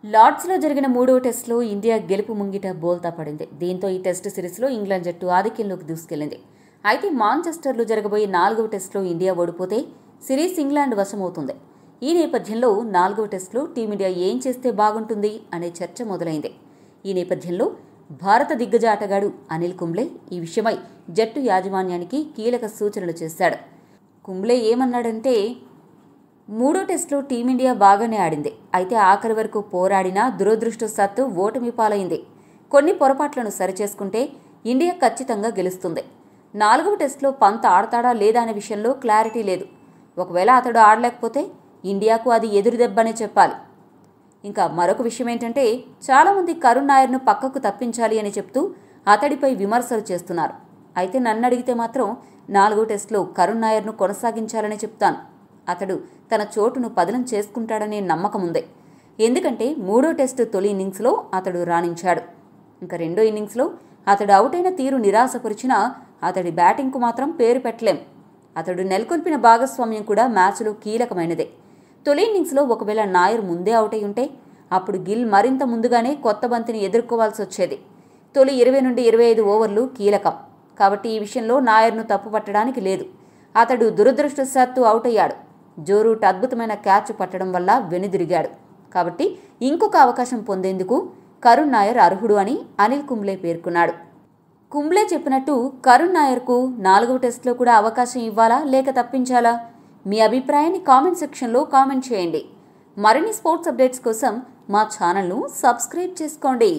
లార్డ్స్లో జరిగిన మూడో టెస్టులో ఇండియా గెలుపు ముంగిట బోల్తా పడింది. దీంతో ఈ టెస్టు సిరీస్లో ఇంగ్లాండ్ జట్టు ఆధిక్యంలోకి దూసుకెళ్లింది. అయితే మాంచెస్టర్లో జరగబోయే 4వ టెస్టులో ఇండియా ఓడిపోతే సిరీస్ ఇంగ్లాండ్ వశమవుతుంది. ఈ నేపథ్యంలో 4వ టెస్టులో టీమిండియా ఏం చేస్తే బాగుంటుంది అనే చర్చ మొదలైంది. ఈ నేపథ్యంలో భారత దిగ్గజ ఆటగాడు అనిల్ కుంబ్లే ఈ విషయమై జట్టు యాజమాన్యానికి కీలక సూచనలు చేశాడు. కుంబ్లే ఏమన్నాడంటే, మూడో టెస్టులో టీమిండియా బాగానే ఆడింది. అయితే ఆఖరి వరకు పోరాడినా దురదృష్టవశాత్తు ఓటమి పాలైంది. కొన్ని పొరపాట్లను సరిచేసుకుంటే ఇండియా ఖచ్చితంగా గెలుస్తుంది. 4వ టెస్టులో పంత్ ఆడతాడా లేదా అనే విషయంలో క్లారిటీ లేదు. ఒకవేళ అతడు ఆడలేకపోతే ఇండియాకు అది ఎదురుదెబ్బనే చెప్పాలి. ఇంకా మరొక విషయం ఏంటంటే, చాలామంది కరుణ్ నాయర్ను పక్కకు తప్పించాలి అని చెప్తూ అతడిపై విమర్శలు చేస్తున్నారు. అయితే నన్ను అడిగితే మాత్రం 4వ టెస్టులో కరుణ్ నాయర్ను కొనసాగించాలని చెప్తాను. అతడు తన చోటును పదిలం చేసుకుంటాడనే నమ్మకం ఉంది. ఎందుకంటే మూడో టెస్టు తొలి ఇన్నింగ్స్లో అతడు రాణించాడు. ఇంకా రెండో ఇన్నింగ్స్లో అతడు అవుట్ అయిన తీరు నిరాశపరిచినా అతడి బ్యాటింగ్కు మాత్రం పేరు పెట్టలేం. అతడు నెలకొల్పిన భాగస్వామ్యం కూడా మ్యాచ్లో కీలకమైనదే. తొలి ఇన్నింగ్స్లో ఒకవేళ నాయర్ ముందే అవుట్ అయి ఉంటే అప్పుడు గిల్ మరింత ముందుగానే కొత్త బంతిని ఎదుర్కోవాల్సి వచ్చేది. తొలి 20 నుండి 25 ఓవర్లు కీలకం కాబట్టి ఈ విషయంలో నాయర్ను తప్పుపట్టడానికి లేదు. అతడు దురదృష్టవశాత్తు అవుట్ అయ్యాడు. జో రూట్ అద్భుతమైన క్యాచ్ పట్టడం వల్ల వెనుదిరిగాడు. కాబట్టి ఇంకొక అవకాశం పొందేందుకు కరుణ్ నాయర్ అర్హుడు అని అనిల్ కుంబ్లే పేర్కొన్నాడు. కుంబ్లే చెప్పినట్టు కరుణ్ నాయర్కు 4వ టెస్టులో కూడా అవకాశం ఇవ్వాలా లేక తప్పించాలా? మీ అభిప్రాయాన్ని కామెంట్ సెక్షన్లో కామెంట్ చేయండి. మరిన్ని స్పోర్ట్స్ అప్డేట్స్ కోసం మా ఛానల్ను సబ్స్క్రైబ్ చేసుకోండి.